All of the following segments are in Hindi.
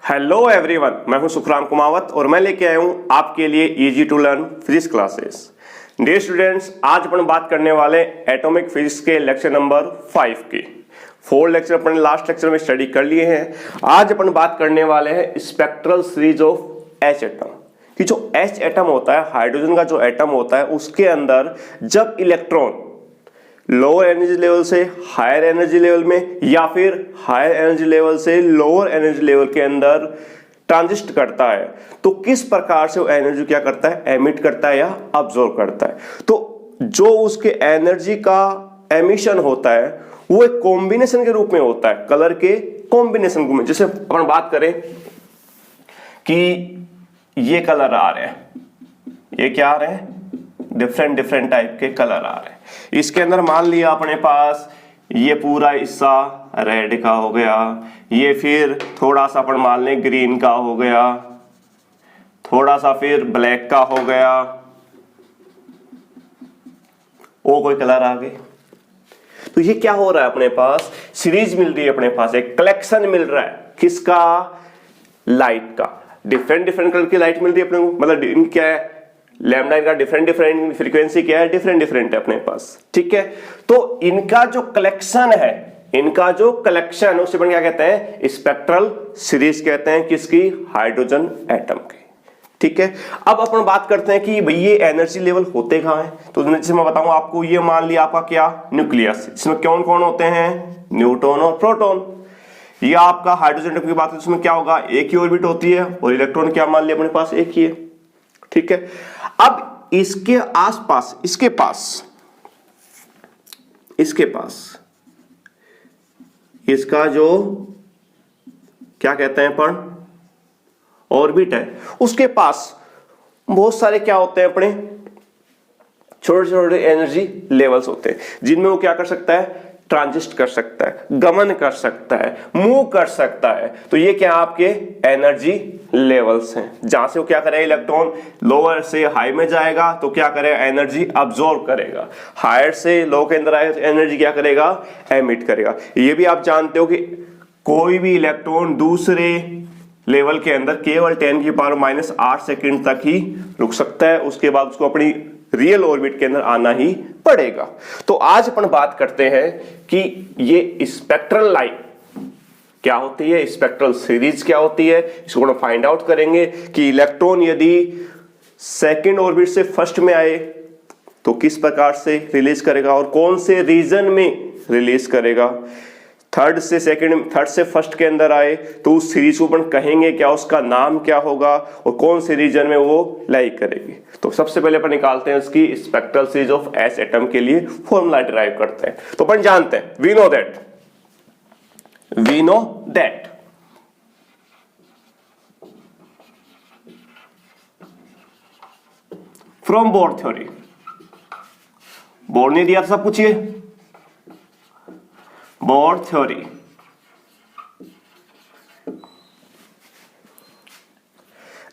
हेलो एवरीवन, मैं हूं सुखराम कुमावत और मैं लेके आया हूं आपके लिए easy to learn physics classes. Dear students, आज अपन बात करने वाले एटॉमिक फिजिक्स के लेक्चर नंबर 5 की। 4 लेक्चर अपन लास्ट लेक्चर में स्टडी कर लिए हैं। आज अपन बात करने वाले हैं spectral series of H atom कि जो एच एटम होता है, हाइड्रोजन का जो एटम होता है, उसके अंदर जब इलेक्ट्रॉन लोअर एनर्जी लेवल से हायर एनर्जी लेवल में या फिर हायर एनर्जी लेवल से लोअर एनर्जी लेवल के अंदर ट्रांजिस्ट करता है तो किस प्रकार से वो एनर्जी क्या करता है, एमिट करता है या अब्सॉर्ब करता है। तो जो उसके एनर्जी का एमिशन होता है वो एक कॉम्बिनेशन के रूप में होता है, कलर के कॉम्बिनेशन में। जैसे अपन बात करें कि ये कलर आ रहे हैं, ये क्या आ रहे हैं, डिफरेंट डिफरेंट टाइप के कलर आ रहे हैं। इसके अंदर मान लिया अपने पास ये पूरा हिस्सा रेड का हो गया, ये फिर थोड़ा सा अपन मान लें ग्रीन का हो गया, थोड़ा सा फिर ब्लैक का हो गया, वो कोई कलर आ गए। तो ये क्या हो रहा है, अपने पास सीरीज मिल रही है, अपने पास एक कलेक्शन मिल रहा है किसका, लाइट का। डिफरेंट डिफरेंट कलर की लाइट मिल रही है अपने को, मतलब क्या है, लैम्डा का डिफरेंट डिफरेंट फ्रीक्वेंसी क्या है, डिफरेंट डिफरेंट है अपने पास, ठीक है। तो इनका जो कलेक्शन है, इनका जो कलेक्शन उसे अपन क्या कहते हैं, स्पेक्ट्रल सीरीज कहते हैं, किसकी, हाइड्रोजन एटम की, ठीक है। अब अपन बात करते हैं कि भाई ये एनर्जी लेवल होते कहां हैं। तो जैसे मैं बताऊं आपको, ये मान लिया आपका क्या, न्यूक्लियस, इसमें कौन कौन होते हैं, न्यूट्रॉन और प्रोटॉन। ये आपका हाइड्रोजन एटम की बात है, उसमें क्या होगा, एक ही ऑर्बिट होती है और इलेक्ट्रॉन क्या मान लिया अपने पास, एक ही है, ठीक है। अब इसके आसपास, इसके पास इसका जो क्या कहते हैं अपन, ऑर्बिट है, उसके पास बहुत सारे क्या होते हैं अपने, छोटे छोटे एनर्जी लेवल्स होते हैं, जिनमें वो क्या कर सकता है, ट्रांजिस्ट कर सकता है, गमन कर सकता है, मूव कर सकता है। तो ये क्या आपके एनर्जी लेवल्स हैं, जहां से वो क्या करेगा, इलेक्ट्रॉन लोअर से हाई में जाएगा तो क्या करेगा, एनर्जी अब्सॉर्ब करेगा, हायर से लो के अंदर आएगा तो एनर्जी क्या करेगा, एमिट करेगा। ये भी आप जानते हो कि कोई भी इलेक्ट्रॉन दूसरे लेवल के अंदर केवल 10⁻⁸ सेकंड तक ही रुक सकता है, उसके बाद उसको अपनी रियल ऑर्बिट के अंदर आना ही पड़ेगा। तो आज अपन बात करते हैं कि ये स्पेक्ट्रल लाइट क्या होती है, स्पेक्ट्रल सीरीज क्या होती है, इसको हम फाइंड आउट करेंगे कि इलेक्ट्रॉन यदि सेकंड ऑर्बिट से फर्स्ट में आए तो किस प्रकार से रिलीज करेगा और कौन से रीजन में रिलीज करेगा। थर्ड से फर्स्ट के अंदर आए तो उस सीरीज को अपन कहेंगे क्या, उसका नाम क्या होगा और कौन से रीजन में वो लाई करेगी। तो सबसे पहले अपन निकालते हैं उसकी spectral series of H atom के लिए फॉर्मूला डिराइव करते हैं। तो अपन जानते हैं, we know that from Bohr theory, Bohr ने दिया था सब पूछिए, Bohr theory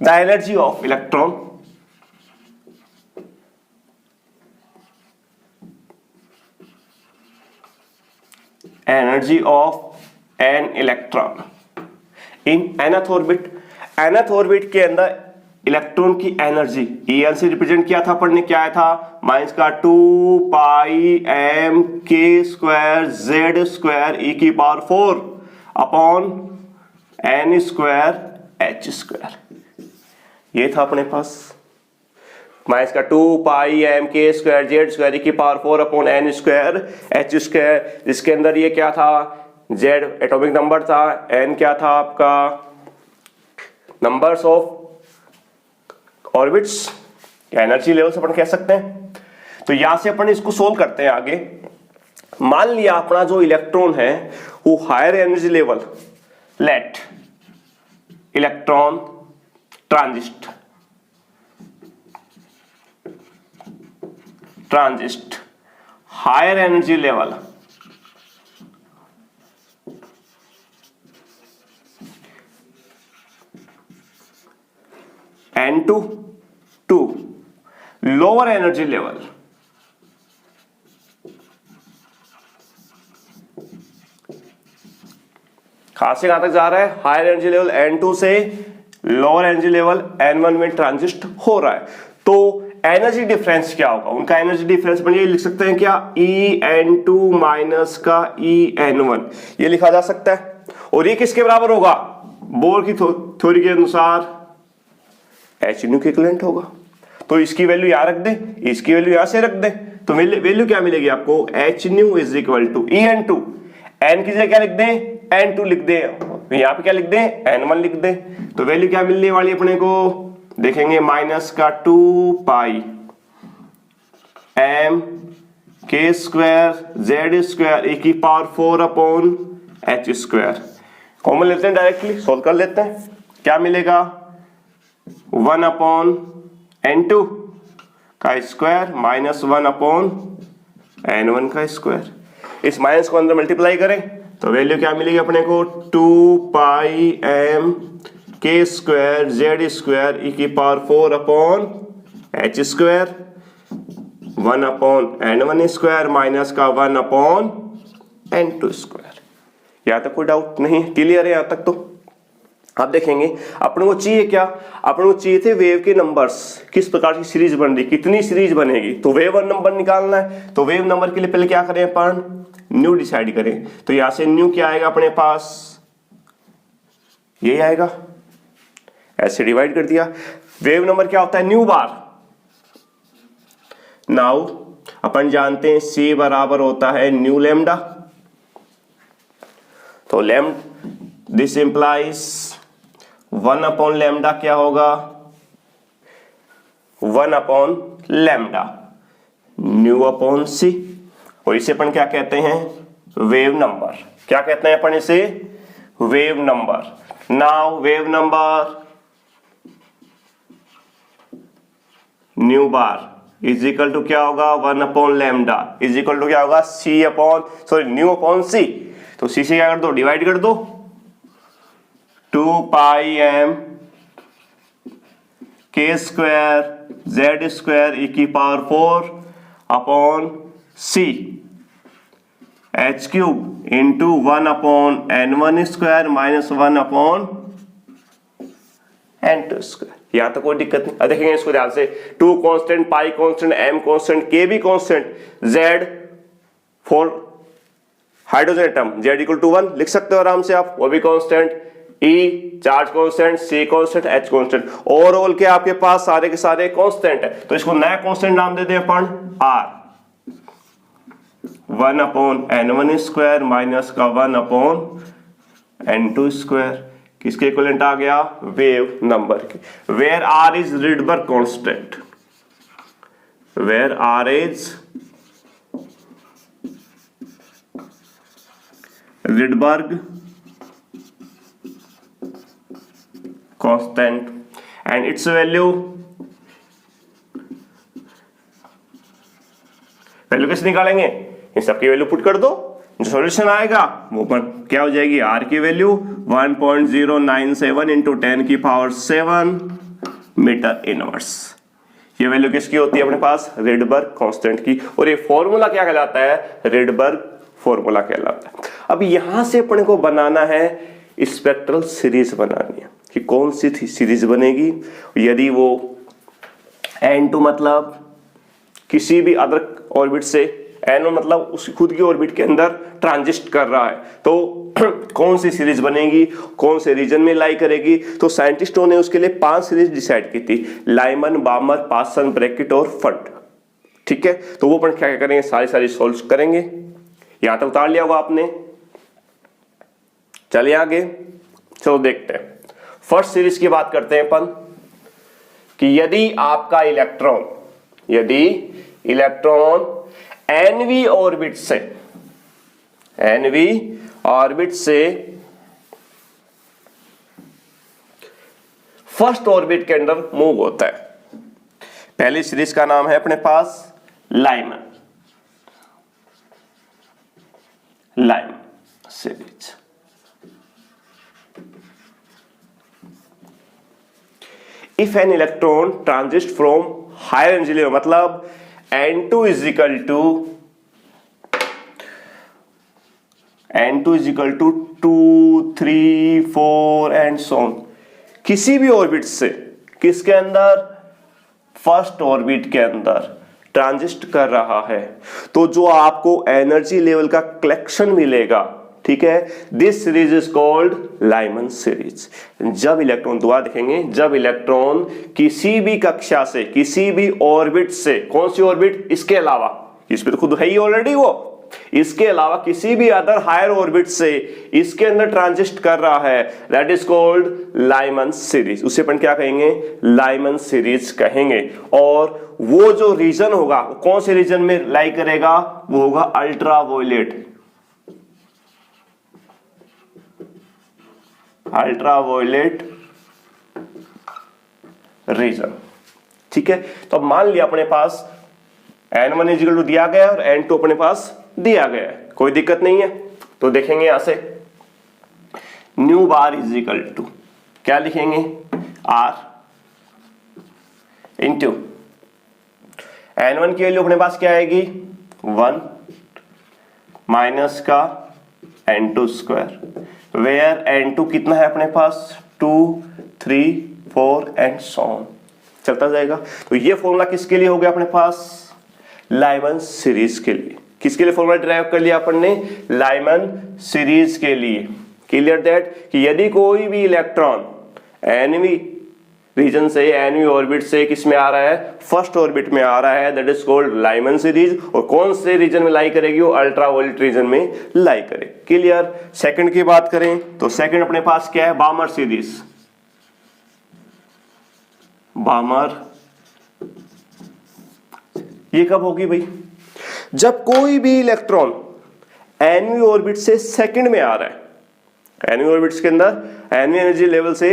the energy of electron energy of an electron in nth orbit. nth orbit के अंदर इलेक्ट्रॉन की एनर्जी En से रिप्रेजेंट किया था अपन ने, क्या आया था, -2πm/k²z² अपॉन n²h²। ये था अपने पास -2πm/k²z² अपॉन n²h², जिसके अंदर ये क्या था, z एटॉमिक नंबर था, n क्या था आपका, numbers of orbits, energy levels अपन कह सकते हैं। तो यहां से अपन इसको सोल्व करते हैं आगे। मान लिया अपना जो इलेक्ट्रॉन है वो higher energy level, let electron transits higher energy level N2 to lower energy level कहां से कहां तक जा रहा है, हायर एनर्जी लेवल N2 से लोअर एनर्जी लेवल N1 में ट्रांजिस्ट हो रहा है। तो एनर्जी डिफरेंस क्या होगा, उनका एनर्जी डिफरेंस अपन ये लिख सकते हैं क्या, EN2 माइनस का EN1, ये लिखा जा सकता है। और ये किसके बराबर होगा, बोर की थ्योरी के अनुसार H के इक्विवेलेंट होगा। तो इसकी वैल्यू यहां रख दे, इसकी वैल्यू यहां से रख दे, तो वैल्यू क्या मिलेगी आपको, H is equal to EN2, N की जगह क्या लिख दें, N2 लिख दे, यहां पे क्या लिख दें, N1 लिख दे। तो वैल्यू क्या मिलने वाली अपने को, देखेंगे माइनस का 2 पाई m k square z square e की power 4 upon h square. Common लेते हैं, डायरेक्टली सोल्व कर लेते हैं। क्या मिलेगा, 1 अपॉन n2 का स्क्वायर माइनस 1 अपॉन n1 का स्क्वायर। इस माइनस को अंदर मल्टीप्लाई करें तो वैल्यू क्या मिलेगी अपने को, 2 पाई m k square z square e की power 4 upon h square, 1 upon n1 square minus का 1 अपॉन n2 स्क्वायर। यहां तक कोई डाउट नहीं, क्लियर है यहां तक। तो आप देखेंगे अपने को चाहिए क्या, अपने को चाहिए थे वेव के नंबर्स, किस प्रकार की सीरीज बन रही, कितनी सीरीज बनेगी। तो वेव नंबर निकालना है, तो वेव नंबर के लिए पहले क्या करें अपन, न्यू डिसाइड करें। तो यहां से न्यू क्या आएगा अपने पास, यही आएगा, ऐसे डिवाइड कर दिया। वेव नंबर क्या होता है, न्यू बार। नाउ अपन जानते हैं C बराबर होता है न्यू लैम्डा। तो दिस इंप्लाइज 1 अपॉन लैम्डा क्या होगा, 1 upon lambda new upon C। और इसे अपन क्या कहते हैं, वेव नंबर। क्या कहते हैं अपन इसे, wave number. Now wave number nu bar is equal to क्या होगा, 1 upon lambda is equal to क्या होगा, C upon nu upon C। तो C से क्या कर दो, डिवाइड कर दो, 2 पाई m k square z square e की power 4 upon C h cube into 1 upon n1 square minus 1 upon n2 square. यहां तक कोई दिक्कत नहीं। देखेंगे इसको ध्यान से, 2 constant, pi constant, m constant, k भी constant, z 4 hydrogen atom, z equal to 1 लिख सकते हो आराम से आप, वो भी constant, E charge constant, C constant, H constant, overall के आपके पास सारे के सारे कांस्टेंट है। तो इसको नया कांस्टेंट नाम दे दें अपन R, 1 upon n1 square minus का 1 अपॉन n2 स्क्वायर। किसके इक्विवेलेंट आ गया, वेव नंबर के। Where R is Rydberg constant, where R is Rydberg constant and its value कैसे निकालेंगे, इन सबकी वैल्यू पुट कर दो, जो सॉल्यूशन आएगा वो पर क्या हो जाएगी, R की वैल्यू 1.097 इंटू 10 की पावर 7 मीटर इनवर्स। ये वैल्यू किसकी होती है अपने पास, रिडबर्ग कांस्टेंट की। और ये फॉर्मूला क्या कहलाता है, रिडबर्ग फॉर्मूला कहलाता है। अब यहां से अपने को बनाना है स्पेक्ट्रल सीरीज बनानी है कि कौन सी सीरीज बनेगी। यदि वो N2 मतलब किसी भी अदर ऑर्बिट से, N1 मतलब उसकी खुद की ऑर्बिट के अंदर ट्रांजिस्ट कर रहा है, तो कौन सी सीरीज बनेगी, कौन से रीजन में लाई करेगी। तो साइंटिस्टों ने उसके लिए 5 सीरीज डिसाइड की थी, लाइमन, बामर, पासन, ब्रैकेट और फंड। ठीक है, तो वो अपन क्या करेंगे, सारी सोल्व करेंगे। यहां तक उतार लिया होगा आपने। चलिए आगे, चलो देखते हैं। फर्स्ट सीरीज की बात करते हैं अपन कि यदि आपका इलेक्ट्रॉन nv ऑर्बिट से फर्स्ट ऑर्बिट के अंदर मूव होता है। पहली सीरीज का नाम है अपने पास Lyman series. If an electron transits from higher energy level, मतलब N2 is equal to N2 is equal to 2, 3, 4 and so on. किसी भी ऑर्बिट से किसके अंदर, फर्स्ट ऑर्बिट के अंदर ट्रांजिस्ट कर रहा है, तो जो आपको एनर्जी लेवल का कलेक्शन मिलेगा, ठीक है, this series is called Lyman series. जब इलेक्ट्रॉन, दुआ देखेंगे, जब इलेक्ट्रॉन किसी भी कक्षा से, किसी भी ऑर्बिट से, कौन सी ऑर्बिट, इसके अलावा, इसमें तो खुद है ही ऑलरेडी वो, इसके अलावा किसी भी अदर हायर ऑर्बिट से इसके अंदर ट्रांजिस्ट कर रहा है, that is called Lyman series. उसे अपन क्या कहेंगे, लाइमन सीरीज कहेंगे। और वो जो रीजन होगा, कौन से रीजन में लाई करेगा, वो होगा अल्ट्रावायलेट, अल्ट्रावायलेट रीजन, ठीक है। तो अब मान लिया अपने पास N1 इजिकल टू दिया गया है और N2 अपने पास दिया गया है, कोई दिक्कत नहीं है। तो देखेंगे यहां से न्यू बार इजिकल टू क्या लिखेंगे, R इंटू N1 की वैल्यू अपने पास क्या आएगी, 1 माइनस का N2 स्क्वायर, वेयर N2 कितना है अपने पास, 2, 3, 4 एंड सो ऑन, चलता जाएगा। तो ये फॉर्मूला किसके लिए हो गया अपने पास, लाइमन सीरीज के लिए। किसके लिए फॉर्मूला ड्राइव कर लिया अपन ने, लाइमन सीरीज के लिए। क्लियर दैट कि यदि कोई भी इलेक्ट्रॉन एनवी रीजन से, एनवी ऑर्बिट से किस में आ रहा है, फर्स्ट ऑर्बिट में आ रहा है, that is called Lyman series. और कौन से रीजन में लाई करेगी, वो अल्ट्रावायलेट रीजन में लाई करे। क्लियर। सेकंड की बात करें तो सेकंड अपने पास क्या है, बामर सीरीज, बामर। ये कब होगी भाई, जब कोई भी इलेक्ट्रॉन एनवी ऑर्बिट से सेकंड में आ रहा है, एनवी ऑर्बिट्स के अंदर एनवी एनर्जी लेवल से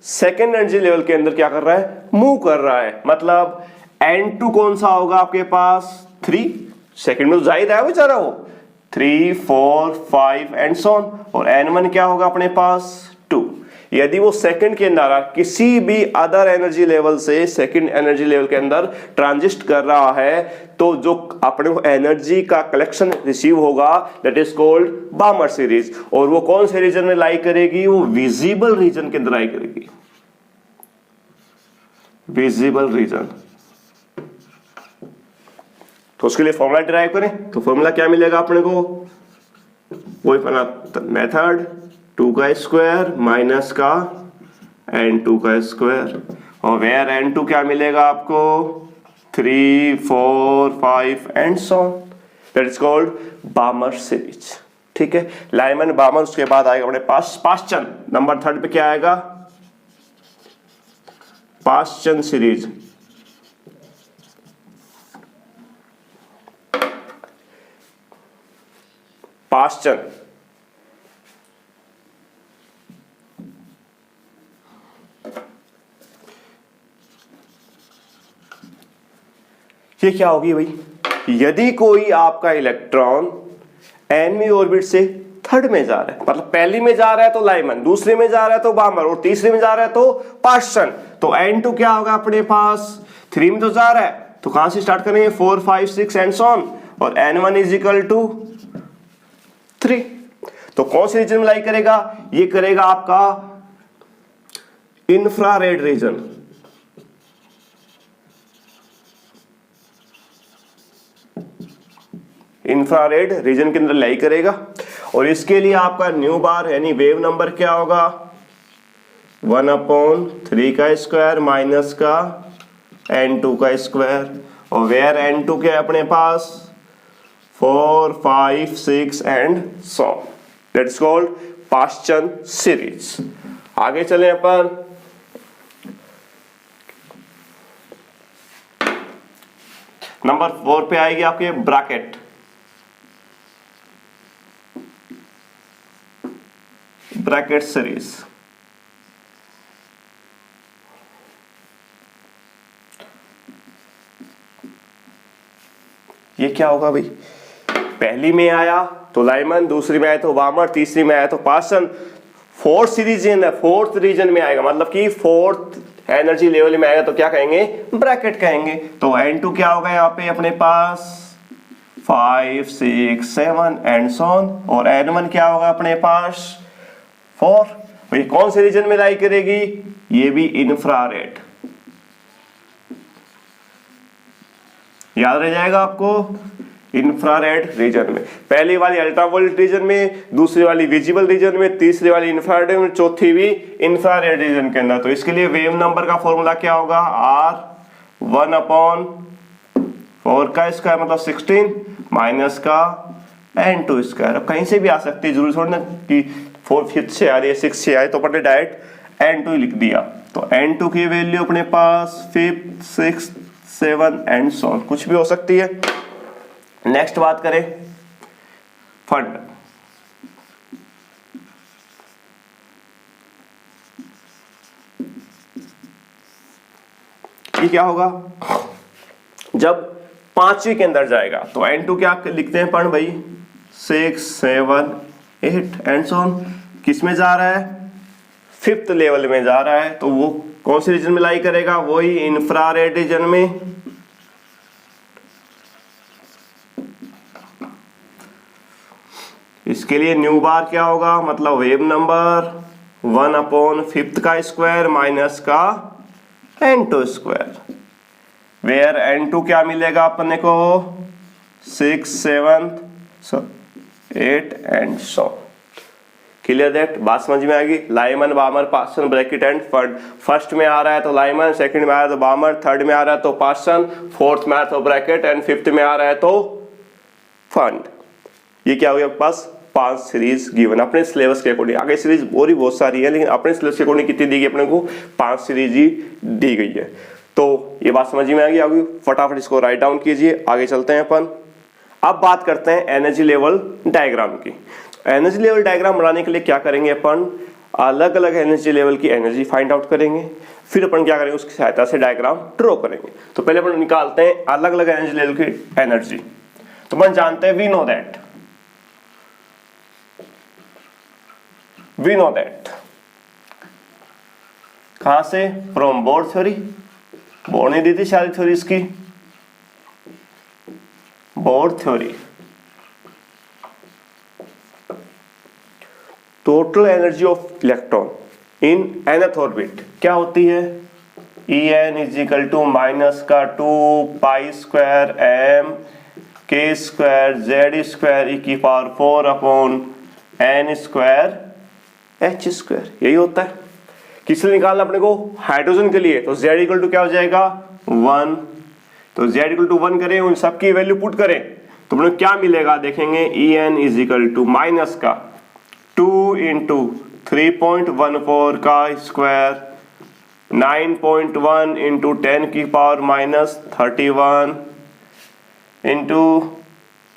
सेकंड एनर्जी लेवल के अंदर क्या कर रहा है, मूव कर रहा है। मतलब N2 कौन सा होगा आपके पास, 3, सेकंड में तो जाहिर है बेचारा वो, 3, 4, 5 एंड सो ऑन। और N1 क्या होगा अपने पास, 2। यदि वो सेकंड के अंदर किसी भी अदर एनर्जी लेवल से सेकंड एनर्जी लेवल के अंदर ट्रांजिस्ट कर रहा है, तो जो अपने को एनर्जी का कलेक्शन रिसीव होगा, दैट इज कॉल्ड बामर सीरीज। और वो कौन से रीजन में लाई करेगी, वो विजिबल रीजन के अंदर लाई करेगी, विजिबल रीजन। तो उसके लिए फॉर्मूला डिराइव करें, तो फॉर्मूला क्या मिलेगा अपने को, वही अपना मेथड, 2 का स्क्वायर माइनस का N2 का स्क्वायर। और वेयर N2 क्या मिलेगा आपको, 3, 4, 5 and so on, that is called बामर series. ठीक है, लाइमन बामर। उसके बाद आएगा अपने पास पाश्चन, नंबर 3 पे क्या आएगा, पाश्चन सीरीज। पाश्चन ये क्या होगी भाई, यदि कोई आपका इलेक्ट्रॉन एनवी ऑर्बिट से थर्ड में जा रहा है, मतलब पहली में जा रहा है तो लाइमन, दूसरे में जा रहा है तो बामर, और तीसरे में जा रहा है तो पाश्चन। तो N2 क्या होगा अपने पास, 3 में तो जा रहा है, तो कहां से स्टार्ट करेंगे, 4, 5, 6 एंड सो ऑन। और N1 इज इक्वल टू 3। तो कौन से रीजन में लाई करेगा, ये करेगा आपका इंफ्रारेड रीजन। इंफ्रारेड रीजन के अंदर लाई करेगा। और इसके लिए आपका न्यू बार यानी वेव नंबर क्या होगा, 1/3 का स्क्वायर माइनस का N2 का स्क्वायर। और वेयर N2 क्या है अपने पास, 4, 5, 6 and so on, that's called पाश्चन series. आगे चलें अपन, नंबर 4 पे आएगी आपके ब्रैकेट, ब्रैकेट सीरीज। ये क्या होगा भाई, पहली में आया तो लाइमन, दूसरी में आया तो बामर, तीसरी में आया तो पाश्चन, फोर्थ सीरीज है, फोर्थ रीजन में आएगा, मतलब कि फोर्थ एनर्जी लेवल में आएगा तो क्या कहेंगे, ब्रैकेट कहेंगे। तो N2 क्या होगा यहाँ पे अपने पास 5 6 7 एंड सो ऑन। और N1 क्या होगा अपने पास 4। भाई कौन से रीजन में लाई करेगी, ये भी इंफ्रारेड, याद रह जाएगा आपको, इंफ्रारेड रीजन में। पहली वाली अल्ट्रावायलेट रीजन में, दूसरी वाली विजिबल रीजन में, तीसरी वाली इंफ्रारेड में, चौथी भी इंफ्रारेड रीजन के अंदर। तो इसके लिए वेव नंबर का फॉर्मूला क्या होगा, R1/4 का स्क्वायर मतलब 16 माइनस का N2 स्क्वायर। अब कहीं से भी आ सकती है, जरूरी थोड़ी ना कि 4 5 से आ रही है 6 से आए, तो अपने डायरेक्ट N2 लिख दिया। तो N2 की वैल्यू अपने पास 5 6 7 एंड सो ऑन, कुछ भी हो सकती है। नेक्स्ट बात करें फंड। ये क्या होगा, जब पांचवी के अंदर जाएगा तो N2 क्या लिखते हैं फंड भाई, 6 7 8 एंड सो ऑन। किस में जा रहा है, 5th लेवल में जा रहा है, तो वो कौन से रीजन में लाई करेगा, वही इंफ्रारेड रीजन में। इसके लिए न्यू बार क्या होगा, मतलब वेव नंबर 1/5 का स्क्वायर माइनस का N2 स्क्वायर, वेयर N2 क्या मिलेगा अपने को 6 7 8 एंड सो। क्लियर दैट, बात समझ में आएगी। Lyman Balmer Paschen Brackett and Pfund, first में आ रहा है तो लाइमन, सेकंड में आ रहा है तो बामर, थर्ड में आ रहा है तो पार्सन, फोर्थ में आ रहा है तो ब्रैकेट एंड फिफ्थ में आ रहा है तो फंड। ये क्या हो गया आपके पास, 5 सीरीज गिवन अपने सिलेबस के अकॉर्डिंग। आगे सीरीज और भी बहुत सारी है, लेकिन अपने सिलेबस के अकॉर्डिंग कितनी दी गई अपने को, 5 सीरीज ही दी गई है। तो ये बात समझ में आ गई। आगे फटाफट इसको राइट डाउन कीजिए, आगे चलते हैं अपन। अब बात करते हैं एनर्जी लेवल डायग्राम की। एनर्जी लेवल डायग्राम बनाने के लिए क्या करेंगे अपन, अलग अलग एनर्जी लेवल की एनर्जी फाइंड आउट करेंगे, फिर अपन क्या करेंगे, उसकी सहायता से डायग्राम ड्रॉ करेंगे। तो पहले अपन निकालते हैं अलग अलग एनर्जी लेवल की एनर्जी। तो अपन जानते हैं, वी नो दैट कहां से, फ्रॉम बोर थ्योरी। बोर ने दी थी सारी थ्योरी इसकी, bore theory. Total energy of electron in nth orbit क्या होती है, En इजिकल टू माइनस का 2 pi square m k square z square e की power 4 upon n square h square. यही होता है। किस लिए निकालना अपने को, हाइड्रोजन के लिए। तो z इक्वल टू क्या हो जाएगा 1। तो z इक्वल टू 1 करें, उन सबकी वैल्यू पुट करें तो अपने क्या मिलेगा देखेंगे, En इजिकल टू माइनस का 2 इंटू 3.14 का स्क्वायर 9.1 इंटू 10 की पावर माइनस 31 इंटू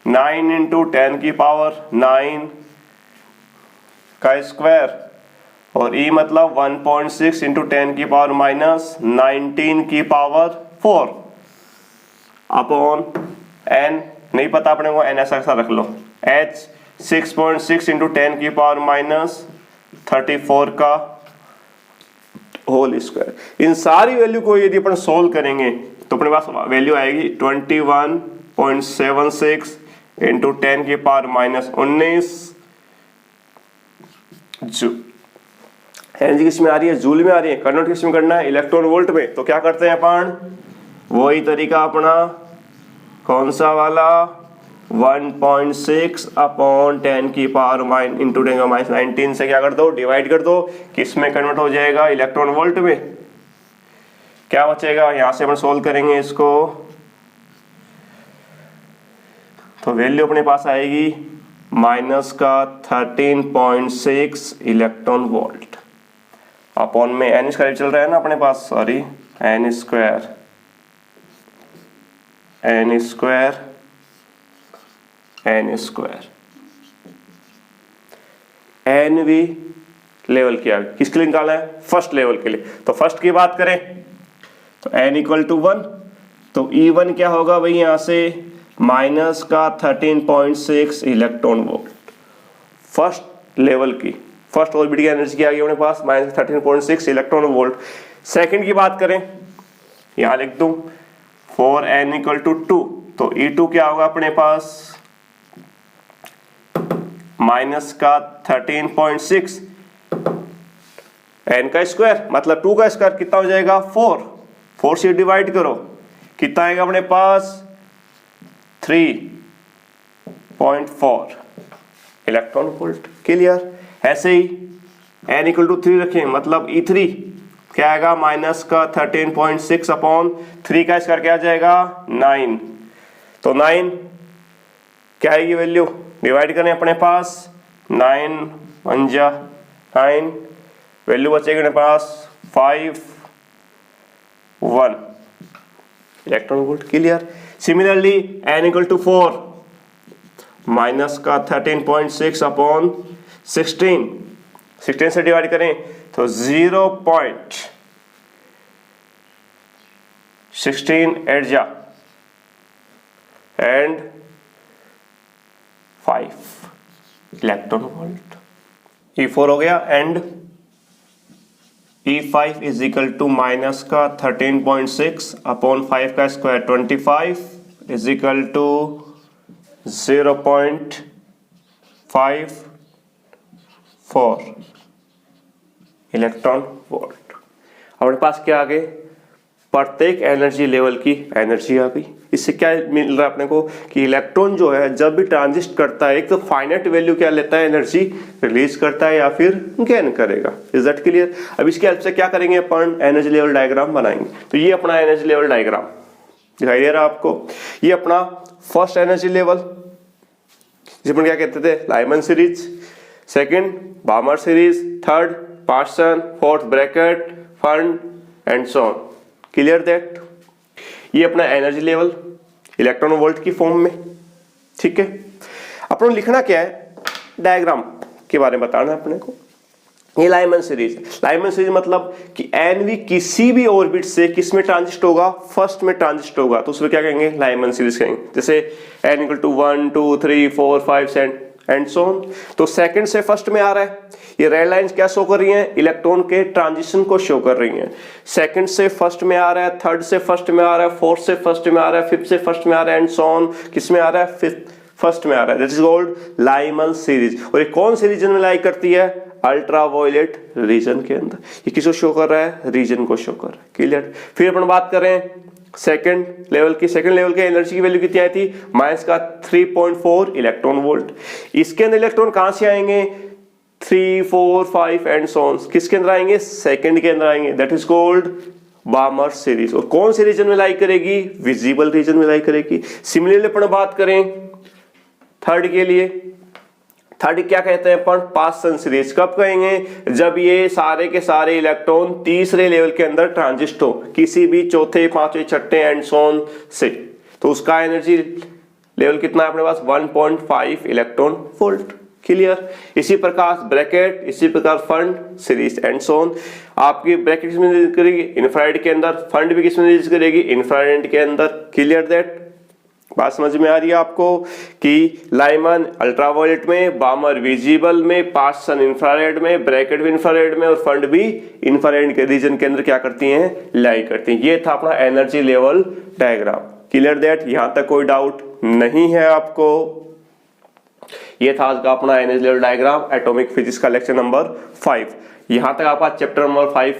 9 इंटू 10 की पावर 9 का स्क्वायर, और E मतलब 1.6 इंटू 10 की पावर माइनस 19 की पावर 4 अपॉन n, नहीं पता अपने को, n ऐसा रख लो, h 6.6 इंटू 10 की पावर माइनस 34 का होल स्क्वायर। इन सारी वैल्यू को यदि अपन सोल्व करेंगे तो अपने पास वैल्यू आएगी 21.76 इंटू 10 की पावर माइनस 19 जूल। एनर्जी किस में आ रही है, जूल में आ रही है। कन्वर्ट किस में करना है, इलेक्ट्रॉन वोल्ट में। तो क्या करते हैं अपन, वही तरीका अपना, कौन सा वाला, 1.6 अपॉन 10 की पावर इंटू 10 माइनस 19 से क्या कर दो, डिवाइड कर दो। किस में कन्वर्ट हो जाएगा, इलेक्ट्रॉन वोल्ट में। क्या बचेगा, यहां से अपन सोल्व करेंगे इसको, तो वैल्यू अपने पास आएगी माइनस का 13.6 इलेक्ट्रॉन वोल्ट अपॉन में n स्क्वायर चल रहा है ना अपने पास, sorry n square n v level किया, किसके लिए निकाला है, फर्स्ट लेवल के लिए। तो फर्स्ट की बात करें तो n इक्वल टू 1, तो E1 क्या होगा भाई, यहां से माइनस का 13.6 इलेक्ट्रॉन वोल्ट। फर्स्ट लेवल की, फर्स्ट ऑर्बिट की एनर्जी क्या आ गई अपने पास, माइनस 13.6 इलेक्ट्रॉन वोल्ट। सेकंड की बात करें, यहां लिख दूं 4n इक्वल टू 2, तो E2 क्या होगा अपने पास माइनस का 13.6 n का स्क्वायर मतलब 2 का स्क्वायर कितना हो जाएगा 4 से डिवाइड करो कितना आएगा अपने पास 3.4 इलेक्ट्रॉन वोल्ट। क्लियर। ऐसे ही n इक्वल टू 3 रखें मतलब E3 क्या आएगा माइनस का 13.6 अपॉन 3 का स्क्वायर क्या आ जाएगा 9। तो 9 क्या आएगी वैल्यू डिवाइड करें अपने पास 9 1 जा 9 वैल्यू बचेगी अपने पास 5 1 electron volt. Clear. Similarly n equal to 4 minus का 13.6 अपॉन 16 से डिवाइड करें तो 0.16 एट जा एंड 5 इलेक्ट्रॉन वोल्ट। E4 हो गया and E5 is equal to minus का 13.6 अपॉन 5 का square 25 is equal to 0.54 electron volt. हमारे पास क्या आ गए प्रत्येक एनर्जी लेवल की एनर्जी आ गई। इससे क्या मिल रहा है अपने को कि इलेक्ट्रॉन जो है जब भी ट्रांजिस्ट करता है एक तो फाइनाइट वैल्यू क्या लेता है एनर्जी रिलीज करता है या फिर गेन करेगा। Is that clear. अब इसकी हेल्प से क्या करेंगे अपन एनर्जी लेवल डायग्राम बनाएंगे। तो ये अपना एनर्जी लेवल डायग्राम दिखाई दे रहा है आपको। ये अपना फर्स्ट एनर्जी लेवल जिसमें क्या कहते थे Lyman series, second Balmer series, third Paschen, fourth Brackett, Pfund and so on. Clear that. ये अपना एनर्जी लेवल इलेक्ट्रॉन वोल्ट की फॉर्म में। ठीक है। अपन लिखना क्या है डायग्राम के बारे में बताना है अपने को। ये लाइमन सीरीज मतलब कि एनवी किसी भी ऑर्बिट से किस में ट्रांजिस्ट होगा फर्स्ट में ट्रांजिस्ट होगा तो उसमें क्या कहेंगे लाइमन सीरीज कहेंगे। जैसे n equal to 1 2 3 4 5 and so on. तो सेकंड से फर्स्ट में आ रहा है। ये रेड लाइंस क्या शो कर रही हैं इलेक्ट्रॉन के ट्रांजिशन को शो कर रही हैं। सेकंड से फर्स्ट में आ रहा है, थर्ड से फर्स्ट में आ रहा है, फोर्थ से फर्स्ट में आ रहा है, फिफ्थ से फर्स्ट में आ रहा है एंड सो ऑन। किस में आ रहा है फिफ्थ फर्स्ट में आ रहा है। That is called Lyman series. और ये कौन से रीजन में लाई करती है अल्ट्रावायलेट रीजन के अंदर। ये किसको शो कर रहा है रीजन को शो कर रहा है। क्लियर। फिर अपन बात करें सेकंड लेवल की एनर्जी की वैल्यू कितनी आई थी माइनस का 3.4 इलेक्ट्रॉन वोल्ट। इसके अंदर इलेक्ट्रॉन कहां से आएंगे 3 4 5 एंड सो ऑन। किसके अंदर आएंगे सेकंड के अंदर आएंगे। That is called बामर series. और कौन से रीजन में लाई करेगी विजिबल रीजन में लाई करेगी। सिमिलरली अपन बात करें थर्ड के लिए। थर्ड क्या कहते हैं अपन पार्सन सीरीज। कब कहेंगे जब ये सारे के सारे इलेक्ट्रॉन तीसरे लेवल के अंदर ट्रांजिस्ट हो किसी भी चौथे पांचवें छठे एंड सो ऑन से। तो उसका एनर्जी लेवल कितना है अपने पास 1.5 इलेक्ट्रॉन वोल्ट। क्लियर। इसी प्रकार ब्रैकेट, इसी प्रकार fund series and so on. आपकी ब्रैकेट किसमें रिलीज करेगी इंफ्रारेड के अंदर, फंड भी किसमें रिलीज करेगी इंफ्रारेड के अंदर। Clear that. बात समझ में आ रही है आपको कि लाइमन अल्ट्रावायलेट में, बामर विजिबल में, पार्सन इंफ्रारेड में, ब्रैकेट भी इंफ्रारेड में और फंड भी इंफ्रारेड के रीजन के अंदर क्या करती हैं लाई करती हैं। ये था अपना energy level diagram. Clear that. यहां तक कोई डाउट नहीं है आपको। ये था आज का अपना energy level diagram atomic physics का लेक्चर नंबर 5। यहां तक आपका चैप्टर नंबर 5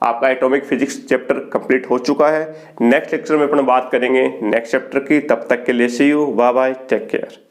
आपका एटॉमिक फिजिक्स चैप्टर कंप्लीट हो चुका है। नेक्स्ट लेक्चर में अपन बात करेंगे नेक्स्ट चैप्टर की। तब तक के लिए see you, bye bye, take care.